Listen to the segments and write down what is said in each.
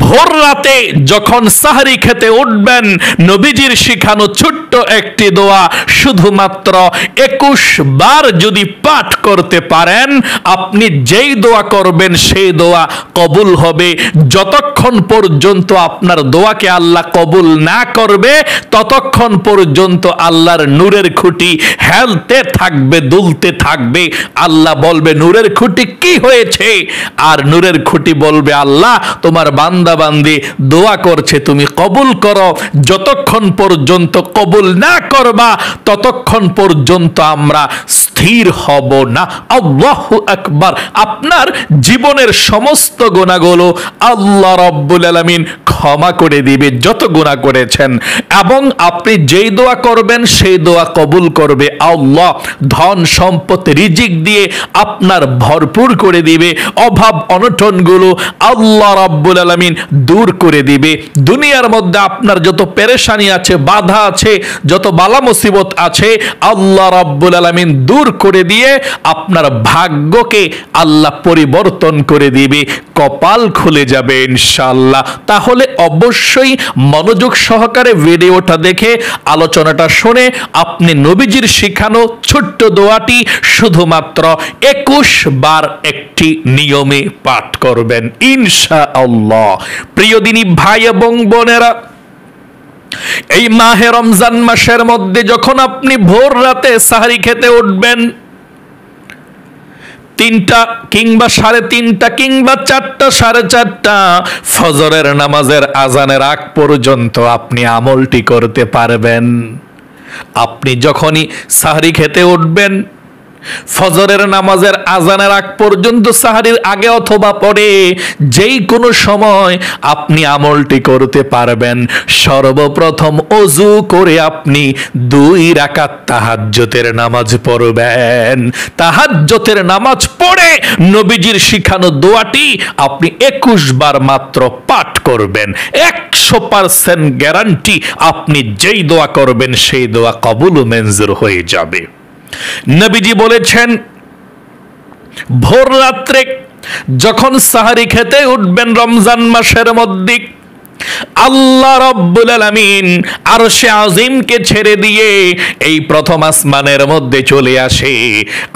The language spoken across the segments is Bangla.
ভোর রাতে যখন সাহরি খেতে উঠবেন, নবীজির শিখানো ছোট্ট একটি দোয়া শুধুমাত্র 21 বার যদি পাঠ করতে পারেন, আপনি যেই দোয়া করবেন সেই দোয়া কবুল হবে। যতক্ষণ পর্যন্ত আপনার দোয়াকে আল্লাহ কবুল না করবে, ততক্ষণ পর্যন্ত আল্লাহর নূরের খুঁটি হেলতে থাকবে, দুলতে থাকবে। আল্লাহ বলবে, নূরের খুঁটি কি হয়েছে? আর নূরের খুঁটি বলবে, আল্লাহ তোমার বান্দা বান্দি দোয়া করছে, তুমি কবুল করো। যতক্ষণ পর্যন্ত কবুল না করবা, ততক্ষণ পর্যন্ত আমরা স্থির হব না। আল্লাহু আকবার। আপনার জীবনের সমস্ত গুনাহগুলো আল্লাহ রাব্বুল আলামিন ক্ষমা করে দিবে, যত গুনাহ করেছেন। এবং আপনি যেই দোয়া করবেন সেই দোয়া কবুল করবে আল্লাহ। ধন সম্পদ রিজিক দিয়ে আপনার ভরপুর করে দিবে। অভাব অনটনগুলো আল্লাহ রাব্বুল আলামিন দূর করে দিবে। দুনিয়ার মধ্যে আপনার যত পেরেশানি আছে, বাধা আছে, যত বালা মুসিবত আছে, আল্লাহ রাব্বুল আলামিন দূর করে দিয়ে আপনার ভাগ্যকে আল্লাহ পরিবর্তন করে দিবে। কপাল খুলে যাবে ইনশাআল্লাহ। তাহলে অবশ্যই মনোযোগ সহকারে ভিডিওটা দেখে, আলোচনাটা শুনে আপনি নবীজির শিখানো ছোট্ট দোয়াটি শুধুমাত্র 21 বার একটি নিয়মে পাঠ করবেন ইনশাআল্লাহ। প্রিয় দিনী ভাই এবং বোনেরা, এই মাহে রমজান মাসের মধ্যে যখন আপনি ভোর রাতে সাহরি খেতে উঠবেন, 3টা কিংবা 3:30 কিংবা 4টা 4:30 ফজরের নামাজের আজানের আগ পর্যন্ত আপনি আমলটি করতে পারবেন। আপনি যখনই সাহরি খেতে উঠবেন, ফজরের নামাজের আজানের আগ পর্যন্ত, সাহরির আগে অথবা পরে, যেই কোনো সময় আপনি আমলটি করতে পারবেন। সর্বপ্রথম ওযু করে আপনি 2 রাকাত তাহাজ্জুদের নামাজ পড়বেন। তাহাজ্জুদের নামাজ পড়ে নবীজির শিখানো দোয়াটি আপনি 21 বার মাত্র পাঠ করবেন। 100% গ্যারান্টি, আপনি যেই দোয়া করবেন সেই দোয়া কবুল ও মঞ্জুর হয়ে যাবে। নবীজি বলেছেন, ভোর রাত্রে যখন সাহরি খেতে উঠবেন রমজান মাসের মধ্যে, আল্লাহ রাব্বুল আলামিন আরশে আজিমকে ছেড়ে দিয়ে এই প্রথম আসমানের মধ্যে চলে আসে।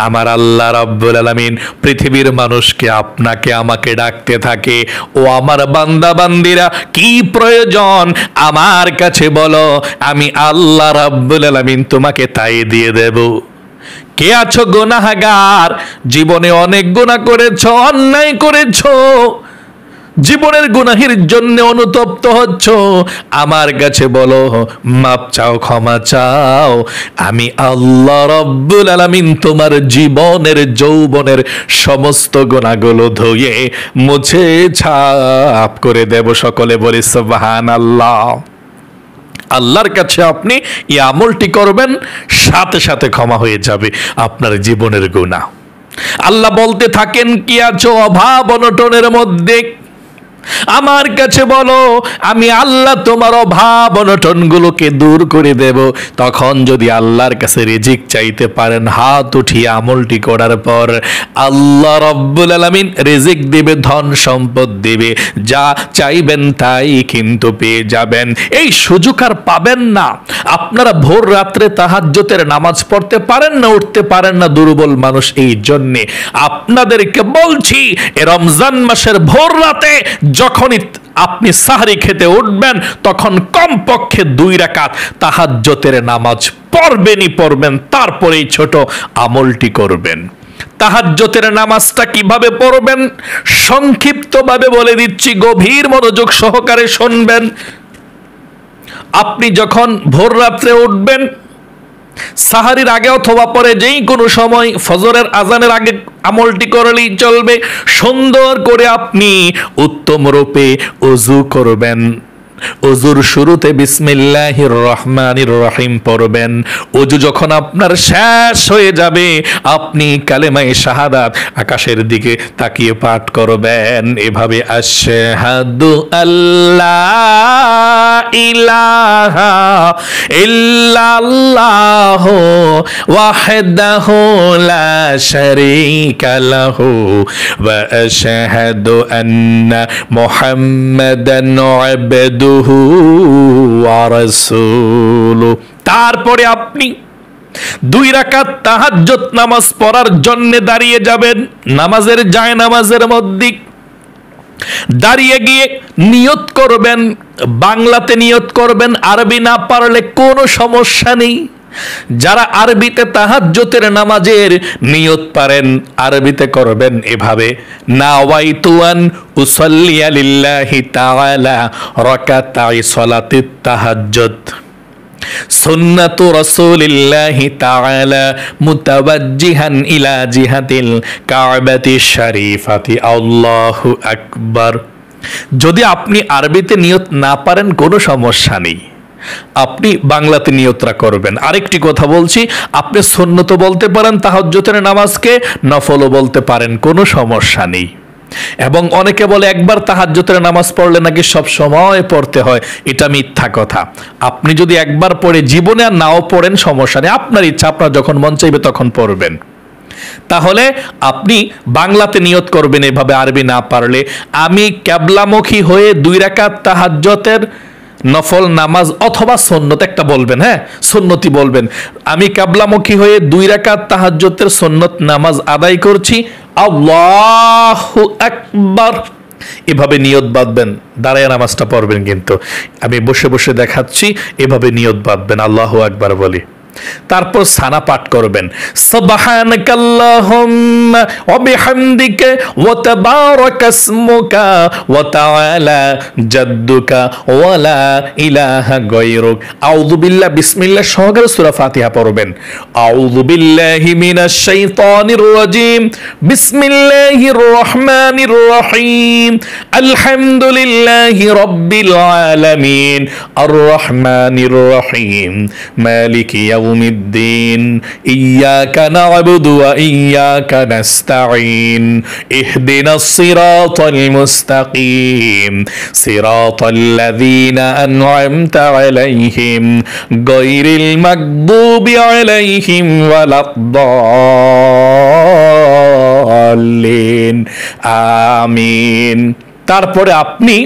আমার আল্লাহ রাব্বুল আলামিন পৃথিবীর মানুষকে, আপনাকে আমাকে ডাকতে থাকে, ও আমার বান্দা বান্দিরা, কি প্রয়োজন আমার কাছে বলো, আমি আল্লাহ রাব্বুল আলামিন তোমাকে তাই দিয়ে দেব। কে আছো গুনাহগার? জীবনে অনেক গুনাহ করেছো, অন্যায় করেছো, জীবনের গুনাহের জন্য অনুতপ্ত হচ্ছ, আমার কাছে বলো, মাপ চাও, ক্ষমা চাও। আমি আল্লাহ রাব্বুল আলামিন তোমার জীবনের যৌবনের সমস্ত গুনাহগুলো ধুয়ে মুছে ছাপ করে দেব। সকলে বলি সুবহানাল্লাহ। আল্লাহর কাছে আপনি এই আমলটি করবেন, সাথে সাথে ক্ষমা হয়ে যাবে আপনার জীবনের গুনাহ। আল্লাহ বলতে থাকেন, কি আছো অভাব অনটনের মধ্যে, আমার কাছে বলো, আমি আল্লাহ তোমার অভাব অনটনগুলোকে দূর করে দেব। তখন যদি আল্লাহর কাছে রিজিক চাইতে পারেন, হাত উঠিয়ে আমলটি করার পর আল্লাহ রাব্বুল আলামিন রিজিক দিবে, ধন সম্পদ দিবে, যা চাইবেন তাই কিন্তু পেয়ে যাবেন। এই সুযোগ আর পাবেন না। আপনারা ভোর রাত্রে তাহাজ্জুদের নামাজ পড়তে পারেন না, উঠতে পারেন না, দুর্বল মানুষ। এই জন্যে আপনাদেরকে বলছি, রমজান মাসের ভোর রাতে যখনই আপনি সাহরি খেতে উঠবেন, তখন কমপক্ষে 2 রাকাত তাহাজ্জুদের নামাজ পড়বেনই পড়বেন। তারপরে এই ছোট আমলটি করবেন। তাহাজ্জুদের নামাজটা কিভাবে পড়বেন সংক্ষিপ্তভাবে বলে দিচ্ছি, গভীর মনোযোগ সহকারে শুনবেন। আপনি যখন ভোর রাত্রে উঠবেন, সাহারির আগে অথবা পরে, যেই কোনো সময়, ফজরের আজানের আগে আমলটি করলেই চলবে। সুন্দর করে আপনি উত্তম রূপে ওযু করবেন। ওযুর শুরুতে বিসমিল্লাহির রহমানির রহিম পড়বেন। ওযু যখন আপনার শেষ হয়ে যাবে, আপনি কালেমায়ে শাহাদাত আকাশের দিকে তাকিয়ে পাঠ করবেন এভাবে, আশহাদু আল্লাহ ইলাহা ইল্লাল্লাহু ওয়াহদাহু লা শারীকা লাহু ওয়া আশহাদু আন্না মুহাম্মাদান আবদুহু ওয়া রাসূলুহু। তারপরে আপনি 2 রাকাত তাহাজ্জুদ নামাজ পড়ার জন্য দাঁড়িয়ে যাবেন। নামাজের জায়নামাজের মধ্যে দাঁড়িয়ে গিয়ে নিয়ত করবেন, বাংলাতে নিয়ত করবেন, আরবি না পারলে কোনো সমস্যা নেই। যারা আরবিতে তাহাজ্জুদের নামাজের নিয়ত পারেন আরবিতে করবেন এভাবে, নাওয়াইতু আন উসাল্লিয়া লিল্লাহি তাআলা রাকাতাই সালাতিত তাহাজ্জুদ সুন্নাতু রাসূলিল্লাহি তাআলা মুতাওয়াজ্জিহান ইলা জিহাতিল কাবাতি শরীফাতি। আল্লাহু আকবার। যদি আপনি আরবিতে নিয়ত না পারেন কোনো সমস্যা নেই, আপনি বাংলাতে নিয়তরা করবেন। আরেকটি কথা বলছি, আপনি সুন্নতও বলতে পারেন তাহাজ্জুদের নামাজকে, নফলও বলতে পারেন, কোনো সমস্যা নেই। এবং অনেকে বলে একবার তাহাজ্জুদের নামাজ পড়লে নাকি সব সময় পড়তে হয়, এটা মিথ্যা কথা। আপনি যদি একবার পড়ে জীবনে আর নাও পড়েন সমস্যা নেই, আপনার ইচ্ছা, আপনার যখন মন চাইবে তখন পড়বেন। তাহলে আপনি বাংলাতে নিয়ত করবেন এভাবে, আরবি না পারলে, আমি কিবলামুখী হয়ে 2 রাকাত তাহাজ্জুদের নফল নামাজ অথবা সুন্নত একটা বলবেন, হ্যাঁ সুন্নতি বলবেন, আমি কিবলামুখী হয়ে 2 রাকাত তাহাজ্জুদের সুন্নত নামাজ আদায় করছি, আল্লাহু আকবার, এভাবে নিয়ত বাঁধবেন। দাঁড়ায় নামাজটা পড়বেন, কিন্তু আমি বসে বসে দেখাচ্ছি, এভাবে নিয়ত বাঁধবেন, আল্লাহু আকবার বলি। তারপর সানা পাঠ করবেন, সুবহানাকাল্লাহুম্মা ওয়া বিহামদিকা ওয়া তাবারাকা ইসমুকা ওয়া তাআলা জাদ্দুকা ওয়া লা ইলাহা গায়রুক। আউযু বিল্লাহ, বিসমিল্লাহ সহকারে সূরা ফাতিহা পড়বেন। আউযু বিল্লাহি মিনাশ শাইতানির রাজীম, বিসমিল্লাহির রহমানির রহিম, আলহামদুলিল্লাহি রাব্বিল আলামিন, আর রহমানির রহিম, মালিকি ইয়াউমিদ্দিন, ইয়্যাকা না'বুদু ওয়া ইয়্যাকা নাস্তাঈন, ইহদিনাস সিরাতাল মুস্তাকিম, সিরাতাল্লাযীনা আন'আমতা আলাইহিম গায়রিল মাগদুবি আলাইহিম ওয়ালাদ-দাল্লিন। আমিন। তারপরে আপনি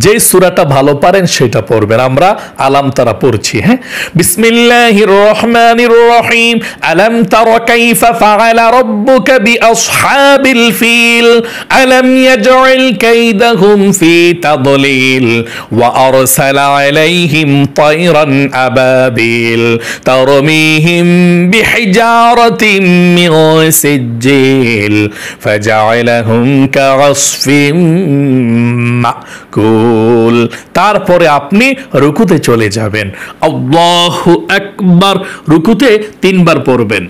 যে সূরাটা ভালো পারেন সেটা পড়বেন। আমরা আলাম তারা পড়ছি, হ্যাঁ। বিসমিল্লাহির রহমানির রহিম, আলাম তারা কাইফা ফাআলা রাব্বুকা বিআসহাবিল ফিল, আলাম ইয়াজআল কাইদাহুম ফি তাদলিল, ওয়া আরসালা আলাইহিম তায়রান আবাবিল তারমিহিম বিহিজারাতিন মিন সিজ্জিল ফাজআলাহুম কাআসফিম মাকুল। তারপরে আপনি রুকুতে চলে যাবেন, আল্লাহু আকবার, রুকুতে 3 বার পড়বেন,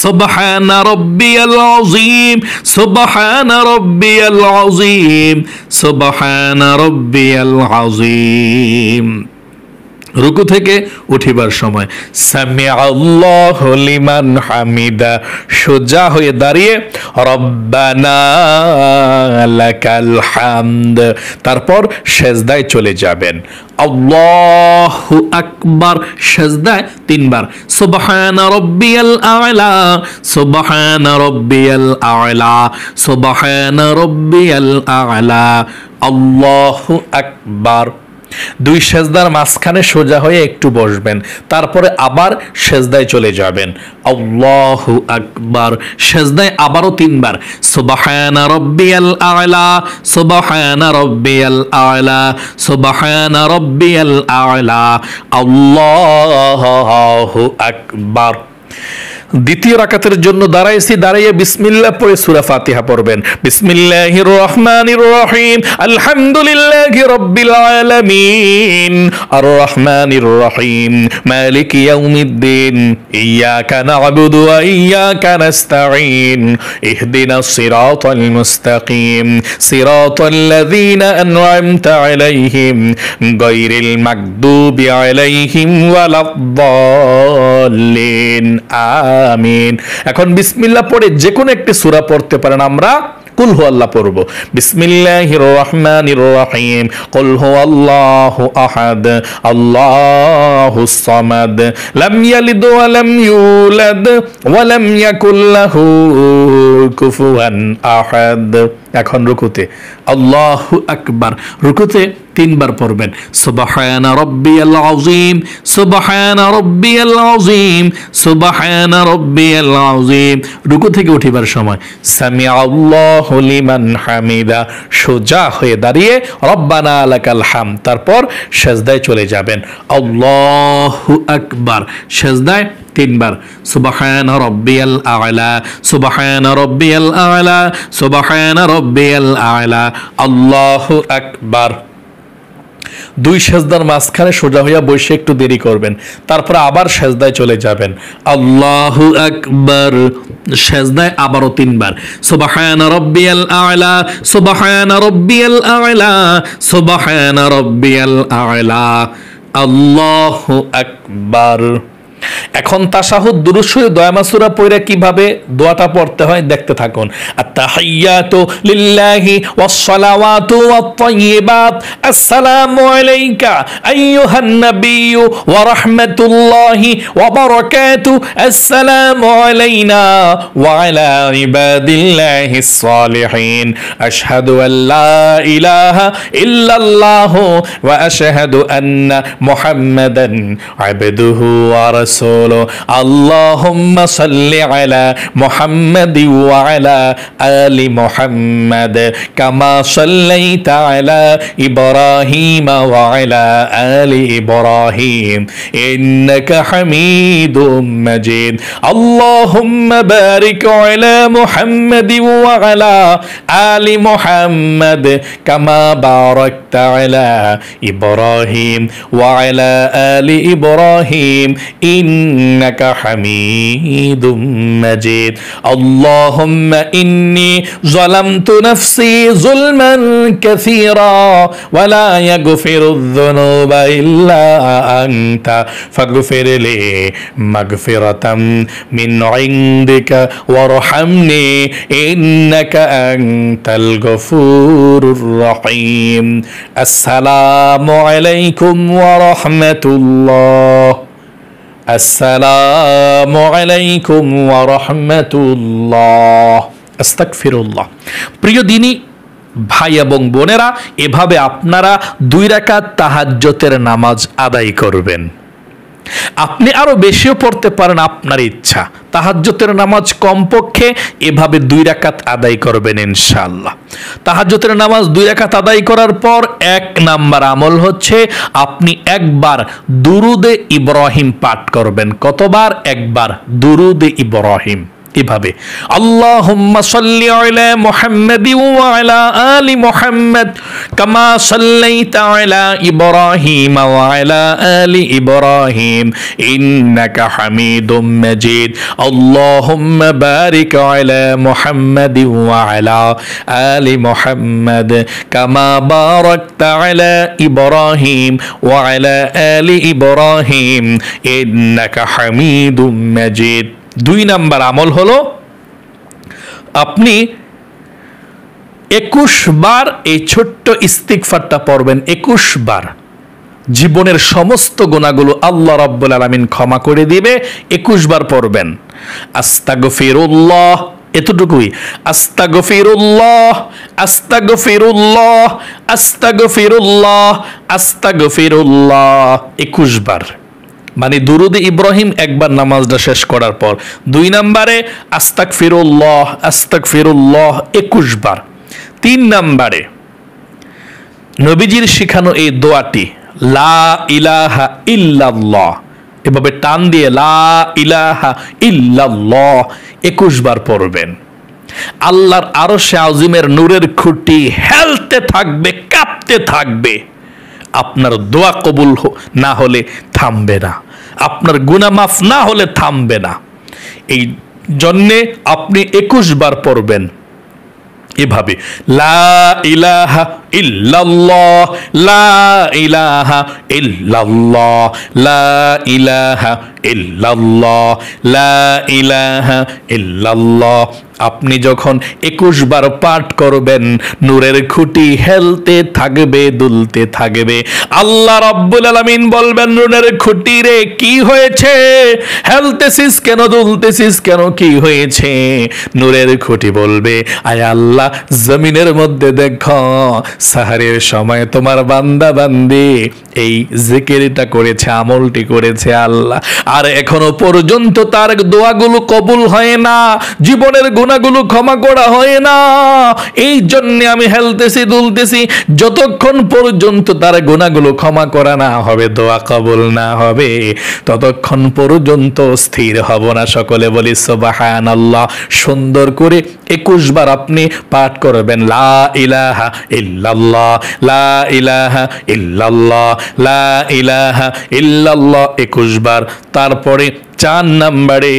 সুবহানা রাব্বিয়াল আযীম, সুবহানা রাব্বিয়াল আযীম, সুবহানা রাব্বিয়াল আযীম। রুকু থেকে উঠিবার সময় সামিআল্লাহু লিমান হামিদা, সোজা হয়ে দাঁড়িয়ে রব্বানা লাকাল হামদ। তারপর সেজদায় চলে যাবেন, আল্লাহু আকবার, সেজদায় 3 বার, সুবহানা রাব্বিয়াল আ'লা, সুবহানা রাব্বিয়াল আ'লা, সুবহানা রাব্বিয়াল আ'লা, আল্লাহু আকবার। 2 সেজদার মাঝখানে সোজা হয়ে একটু বসবেন, তারপরে আবার সেজদায় চলে যাবেন, আল্লাহু আকবার, সেজদায় আবারও 3 বার, সুবহানা রাব্বিয়াল আ'লা, সুবহানা রাব্বিয়াল আ'লা, সুবহানা রাব্বিয়াল আ'লা, আল্লাহু আকবার। দ্বিতীয় রাকাতের জন্য দাঁড়াইছি, দাঁড়িয়ে বিসমিল্লাহ পড়ে সূরা ফাতিহা পড়বেন। বিসমিল্লাহির রহমানির রহিম, আলহামদুলিল্লাহি রাব্বিল আলামিন, আর রহমানির রহিম, মালিকি ইয়াউমিদ্দিন, ইয়্যাকা না'বুদু ওয়া ইয়্যাকা নাস্তাঈন, ইহদিনাস সিরাতাল মুস্তাকিম, সিরাতাল্লাযীনা আন'আমতা আলাইহিম গায়রিল মাগদুবি আলাইহিম ওয়ালাদ-দাল্লিন। আমিন। এখন বিসমিল্লাহ পড়ে যে কোনো একটি সূরা পড়তে পারেন। আমরা কুল হুয়াল্লাহ পড়ব। বিসমিল্লাহির রহমানির রহিম। কুল হুয়াল্লাহু আহাদ আল্লাহুস সামাদ লাম ইয়ালিদ ওয়া লাম ইউলাদ ওয়া লাম ইয়াকুল লাহু কুফুয়ান আহাদ। এখন রুকুতে আল্লাহু আকবার, রুকুতে 3 বার পড়বেন সুবহানা রাব্বিয়াল আযীম, সুবহানা রাব্বিয়াল আযীম, সুবহানা রাব্বিয়াল আযীম। রুকু থেকে উঠিবার সময় সামিআল্লাহু লিমান হামিদা, সোজা হয়ে দাঁড়িয়ে রব্বানা লাকাল হামদ, তারপর সিজদায় চলে যাবেন আল্লাহু আকবার, সিজদায় 3 বার সুবহানা রাব্বিয়াল আ'লা, সুবহানা রাব্বিয়াল আ'লা, সুবহানা রাব্বিয়াল আ'লা, আল্লাহু আকবার। 2 সেজদার মাঝখানে সোজা হইয়া বসে একটু দেরি করবেন, তারপর আবার সেজদায় চলে যাবেন আল্লাহু আকবার, সেজদায় আবারও 3 বার সুবহানা রাব্বিয়াল আ'লা, সুবহানা রাব্বিয়াল আ'লা, সুবহানা রাব্বিয়াল আ'লা, আল্লাহু আকবার। এখন তাশাহুদ দুরূদ শরীফ দয়ামা সূরা পড়ে কিভাবে দোয়াটা পড়তে হয় দেখতে থাকুন। আত-তাহিয়াতু লিল্লাহি ওয়াস সালাওয়াতু ওয়াত তাইয়্যিবাত, আসসালামু আলাইকা আইয়ুহান নাবিয়্যু ওয়া রাহমাতুল্লাহি ওয়া বারাকাতুহু, আসসালামু আলাইনা ওয়া আলা ইবাদিল্লাহিস সালিহিন, আশহাদু আল লা ইলাহা ইল্লাল্লাহু ওয়া আশহাদু আন্না মুহাম্মাদান আবদুহু ওয়া রাসূলুহু, আল্লাহুম্মা সাল্লি আলা মুহাম্মাদি ওয়া আলা আলি মুহাম্মাদ কামা সাল্লাইতা আলা ইব্রাহিম ওয়া আলা আলি ইব্রাহিম ইন্নাকা হামিদুম মাজিদ, আল্লাহুম্মা বারিক আলা মুহাম্মাদি ওয়া আলা আলি মুহাম্মাদ কামা বারাকতা আলা ইব্রাহিম ওয়া আলা আলি ইব্রাহিম ইন্নাকা হামিদুম মাজিদ, আল্লাহুম্মা ইন্নী যালামতু নাফসি যুলমান কাসীরা ওয়া লা ইয়াগফিরুয যুনুবা ইল্লা আনতা ফাগফিরলি মাগফিরাতাম মিন ইনদিকা ওয়ারহামনি ইন্নাকা আনতাল গফুরুর রহিম। আসসালামু আলাইকুম ওয়া রাহমাতুল্লাহ, আসসালামু আলাইকুম ওয়া রাহমাতুল্লাহ, আস্তাগফিরুল্লাহ। প্রিয় দিনী ভাই এবং বোনেরা, এভাবে আপনারা 2 রাকাত তাহাজ্জুদের নামাজ আদায় করবেন। আপনি আরো বেশিও পড়তে পারেন, আপনার ইচ্ছা। তাহাজ্জুদের নামাজ কমপক্ষে এভাবে 2 রাকাত আদায় করবেন ইনশাআল্লাহ। তাহাজ্জুদের নামাজ 2 রাকাত আদায় করার পর 1 নাম্বার আমল হচ্ছে আপনি একবার দুরুদে ইব্রাহিম পাঠ করবেন। কতবার? একবার দুরুদে ইব্রাহিম। এভাবে আল্লাহুম্মা সাল্লি আলা মুহাম্মাদি ওয়া আলা আলি মুহাম্মাদ কামা সাল্লাইতা আলা ইব্রাহিম ওয়া আলা আলি ইব্রাহিম ইন্নাকা হামিদুম মাজিদ, আল্লাহুম্মা বারিক আলা মুহাম্মাদি ওয়া আলা আলি মুহাম্মাদ কামা বারাকতা আলা ইব্রাহিম ওয়া আলা আলি ইব্রাহিম ইন্নাকা হামিদুম মাজিদ। 2 নাম্বার আমল হলো আপনি 21 বার এই ছোট্ট ইস্তিগফারটা পড়বেন। 21 বার জীবনের সমস্ত গুনাহগুলো আল্লাহ রাব্বুল আলামিন ক্ষমা করে দিবে। 21 বার পড়বেন আস্তাগফিরুল্লাহ, এতটুকুই। আস্তাগফিরুল্লাহ, আস্তাগফিরুল্লাহ, আস্তাগফিরুল্লাহ, আস্তাগফিরুল্লাহ 21 বার, মানে দুরুদে ইব্রাহিম একবার নামাজটা শেষ করার পর। 2 নম্বরে আস্তাগফিরুল্লাহ, আস্তাগফিরুল্লাহ 21 বার। 3 নম্বরে নবীজির শিখানো এই দোয়াটি লা ইলাহা ইল্লাল্লাহ, এভাবে টান দিয়ে লা ইলাহা ইল্লাল্লাহ 21 বার পড়বেন। আল্লাহর আরশে আজিমের নূরের খুঁটি হেলতে থাকবে, কাঁপতে থাকবে। আপনার দোয়া কবুল না হলে থামবে না, আপনার গুনাহ মাফ না হলে থামবে না। এই জন্যে আপনি 21 বার পড়বেন এভাবে লা ইলাহা ইল্লাল্লাহ, লা ইলাহা ইল্লাল্লাহ, লা ইলাহা ইল্লাল্লাহ, লা ইলাহা ইল্লাল্লাহ, আপনি যখন 21 বার পাঠ করবেন, নূরের খুঁটি হেলতে থাকবে, দুলতে থাকবে। আল্লাহ রাব্বুল আলামিন বলবেন, নূরের খুঁটি রে কি হয়েছে, হেলতেছিস কেন, দুলতেছিস কেন, কি হয়েছে? নূরের খুঁটি বলবে, আয় আল্লাহ, জমিনের মধ্যে দেখো সাহারের সময় তোমার বান্দা বান্দি এই জিকিরটা করেছে, আমলটি করেছে আল্লাহ, আর এখনো পর্যন্ত তার দোয়াগুলো কবুল হয় না, জীবনের গুনাহগুলো ক্ষমা করা হয় না। এই জন্য আমি হেলতেছি, দুলতেছি, যতক্ষণ পর্যন্ত তার গুনাহগুলো ক্ষমা করা না হবে, দোয়া কবুল না হবে, ততক্ষণ পর্যন্ত স্থির হব না। সকলে বলি সুবহানাল্লাহ। সুন্দর করে 21 বার আপনি পাঠ করবেন, লা ইলাহা ইল্লাল্লাহ, লা ইলাহা ইল্লাল্লাহ, লা ইলাহা ইল্লাল্লাহ 21 বার। তারপরে 4 নম্বরে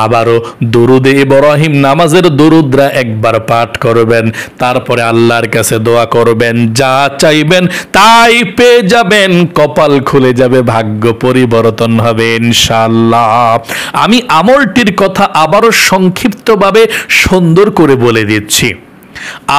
আবারও দুরুদে ইব্রাহিম নামাজের দুরুদরা একবার পাঠ করবেন। তারপরে আল্লাহর কাছে দোয়া করবেন, যা চাইবেন তাই পেয়ে যাবেন, কপাল খুলে যাবে, ভাগ্য পরিবর্তন হবে ইনশাআল্লাহ। আমি আমলটির কথা আবারও সংক্ষিপ্তভাবে সুন্দর করে বলে দিচ্ছি।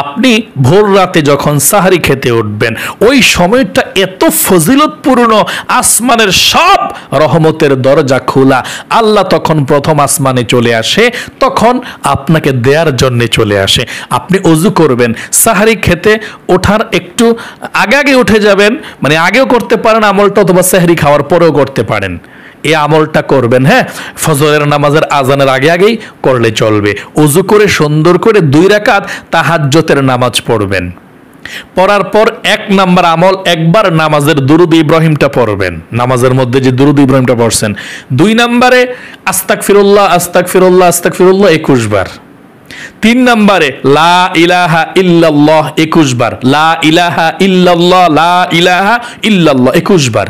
আপনি ভোর রাতে যখন সাহারি খেতে উঠবেন, ওই সময়টা এত ফজিলতপূর্ণ, আসমানের সব রহমতের দরজা খোলা, আল্লাহ তখন প্রথম আসমানে চলে আসে, তখন আপনাকে দেয়ার জন্য চলে আসে। আপনি ওযু করবেন, সাহারি খেতে ওঠার একটু আগে আগে উঠে যাবেন, মানে আগেও করতে পারেন আমলটা, অথবা সাহারি খাওয়ার পরেও করতে পারেন। এই আমলটা করবেন, হ্যাঁ, ফজরের নামাজের আজানের আগে আগেই করলে চলবে। ওযু করে সুন্দর করে 2 রাকাত তাহাজ্জুদের নামাজ পড়বেন। পড়ার পর 1 নাম্বার আমল, একবার নামাজের দুরুদ ইব্রাহিমটা পড়বেন, নামাজের মধ্যে যে দুরুদ ইব্রাহিমটা পড়ছেন। 2 নম্বরে আস্তাগফিরুল্লাহ আস্তাগফিরুল্লাহ আস্তাগফিরুল্লাহ 21 বার। 3 নম্বরে লা ইলাহা ইল্লাল্লাহ 21 বার, লা ইলাহা ইল্লাল্লাহ, লা ইলাহা ইল্লাল্লাহ 21 বার।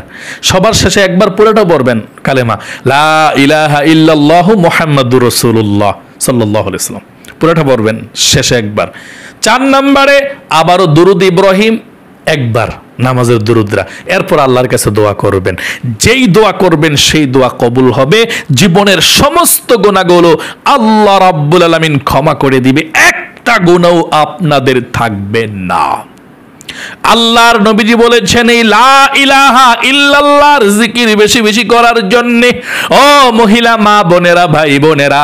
সবার শেষে একবার পুরোটা পড়বেন কালেমা, লা ইলাহা ইল্লাল্লাহু মুহাম্মাদুর রাসূলুল্লাহ সাল্লাল্লাহু আলাইহি ওয়াসাল্লাম, পুরোটা পড়বেন শেষে একবার। 4 নম্বরে আবারও দুরুদ ইব্রাহিম একবার, নামাজের দুরুদরা। এরপর আল্লাহর কাছে দোয়া করবেন, যেই দোয়া করবেন সেই দোয়া কবুল হবে, জীবনের সমস্ত গুনাহগুলো আল্লাহ রাব্বুল আলামিন ক্ষমা করে দিবে, একটা গুনাহও আপনাদের থাকবে না। আল্লাহর নবীজি বলেছেন এই লা ইলাহা ইল্লাল্লাহর জিকির বেশি বেশি করার জন্য। ও মহিলা মা বোনেরা, ভাই বোনেরা,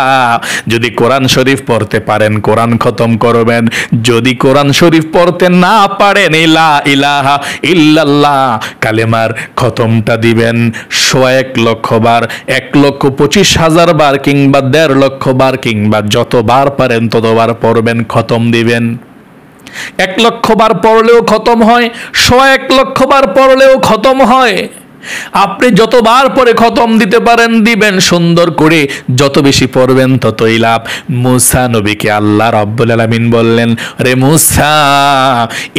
যদি কোরআন শরীফ পড়তে পারেন কোরআন খতম করবেন, যদি কোরআন শরীফ পড়তে না পারেন এই লা ইলাহা ইল্লাল্লাহ কালেমার খতমটা দিবেন 1,00,000 বার, 1,25,000 বার, কিংবা 1.5 লক্ষ বার, কিংবা যতবার পারেন ততবার পড়বেন, খতম দিবেন। 1 লক্ষ বার পড়লেও খতম হয়, 1,00,000 বার পড়লেও খতম হয়। আপনি যতবার পরে খতম দিতে পারেন দিবেন, সুন্দর করে যত বেশি পড়বেন ততই লাভ। মুসা নবীকে আল্লাহ রাব্বুল আলামিন বললেন, রে মুসা,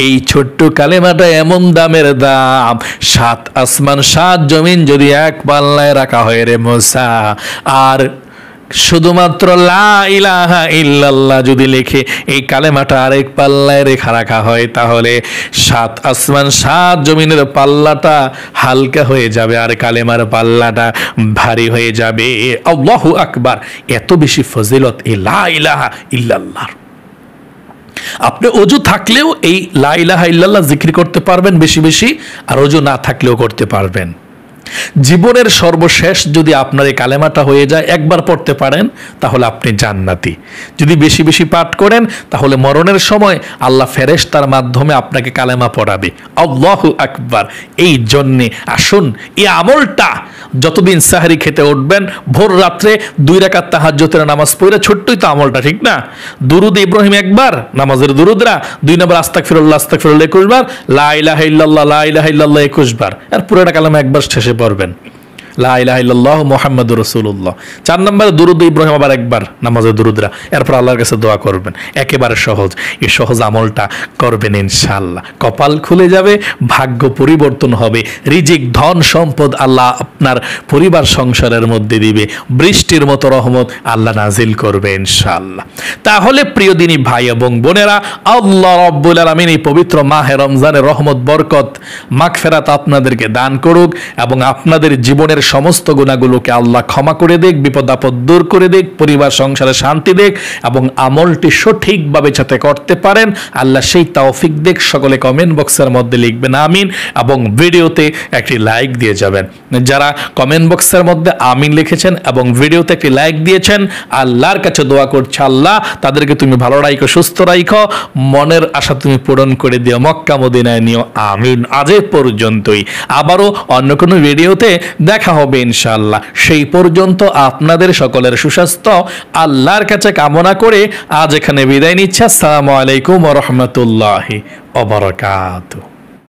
এই ছোট্ট কালেমাটা এমন দামের দাম, 7 আসমান 7 জমিন যদি এক পাল্লায় রাখা হয় রে মুসা, আর শুধুমাত্র লা ইলাহা ইল্লাল্লাহ যদি লিখে এই কালেমাটা আরেক পাল্লায় রেখা রাখা হয়, তাহলে 7 আসমান 7 জমিনের পাল্লাটা হালকা হয়ে যাবে আর কালেমার পাল্লাটা ভারী হয়ে যাবে। আল্লাহু আকবার! এত বেশি ফজিলত এই লা ইলাহা ইল্লাল্লাহ। আপনি ওযু থাকলেও এই লা ইলাহা ইল্লাল্লাহ জিকির করতে পারবেন বেশি বেশি, আর ওযু না থাকলেও করতে পারবেন। জীবনের সর্বশেষ যদি আপনার এই কালেমাটা হয়ে যায়, একবার পড়তে পারেন, তাহলে আপনি জান্নাতি। যদি বেশি বেশি পাঠ করেন তাহলে মরণের সময় আল্লাহ ফেরেশতার মাধ্যমে আপনাকে কালেমা পড়াবে। আল্লাহু আকবার! এই জন্যে আসুন এই আমলটা যতদিন সাহরি খেতে উঠবেন, ভোর রাত্রে 2 রাকাত তাহাজ্জুদের নামাজ পড়ে, ছোট্টই তো আমলটা, ঠিক না? দুরুদ ইব্রাহিম একবার, নামাজের দুরুদরা 2 নম্বর আস্তাগফিরুল্লাহ আস্তাগফিরুল্লাহ 21 বার, লা ইলাহা ইল্লাল্লাহ লা ইলাহা ইল্লাল্লাহ 21 বার, আর পুরোটা কালেমা একবার শেষে পড়বেন, লা ইলাহা ইল্লাল্লাহু মুহাম্মাদুর রাসূলুল্লাহ। 4 নম্বরে দুরুদ ইব্রাহিম আবার একবার, নামাজের দুরুদরা, এরপর আল্লাহর কাছে দোয়া করবেন। একেবারে সহজ, এই সহজ আমলটা করবেন ইনশাআল্লাহ, কপাল খুলে যাবে, ভাগ্য পরিবর্তন হবে, রিজিক ধন সম্পদ আল্লাহ আপনার পরিবার সংসারের মধ্যে দিবে, বৃষ্টির মতো রহমত আল্লাহ নাজিল করবে ইনশাআল্লাহ। তাহলে প্রিয় দিনী ভাই এবং বোনেরা, আল্লাহ রাব্বুল আলামিন এই পবিত্র মাহে রমজানের রহমত, বরকত, মাগফিরাত আপনাদেরকে দান করুক এবং আপনাদের জীবনের সমস্ত গুনাহগুলোকে আল্লাহ ক্ষমা করে দেখ, বিপদ আপদ দূর করে দেখ, পরিবার সংসারে শান্তি দেখ এবং আমলটি সঠিকভাবে যাতে করতে পারেন আল্লাহ সেই তৌফিক দেখ। সকলে কমেন্ট বক্সের মধ্যে লিখবেন আমিন এবং ভিডিওতে একটি লাইক দিয়ে যাবেন। যারা কমেন্ট বক্সের মধ্যে আমিন লিখেছেন এবং ভিডিওতে একটি লাইক দিয়েছেন, আল্লাহর কাছে দোয়া করছে আল্লাহ তাদেরকে তুমি ভালো রাখো, সুস্থ রাখো, মনের আশা তুমি পূরণ করে দিও, মক্কা মদিনায় নিও, আমিন। আজ এ পর্যন্তই, আবারও অন্য কোনো ভিডিওতে দেখা হবে ইনশাআল্লাহ। সেই পর্যন্ত আপনাদের সকলের সুস্বাস্থ্য আল্লাহর কাছে কামনা করে আজ এখানে বিদায় নিচ্ছি। আসসালামু আলাইকুম ওয়া রাহমাতুল্লাহি ওয়া বারাকাতুহু।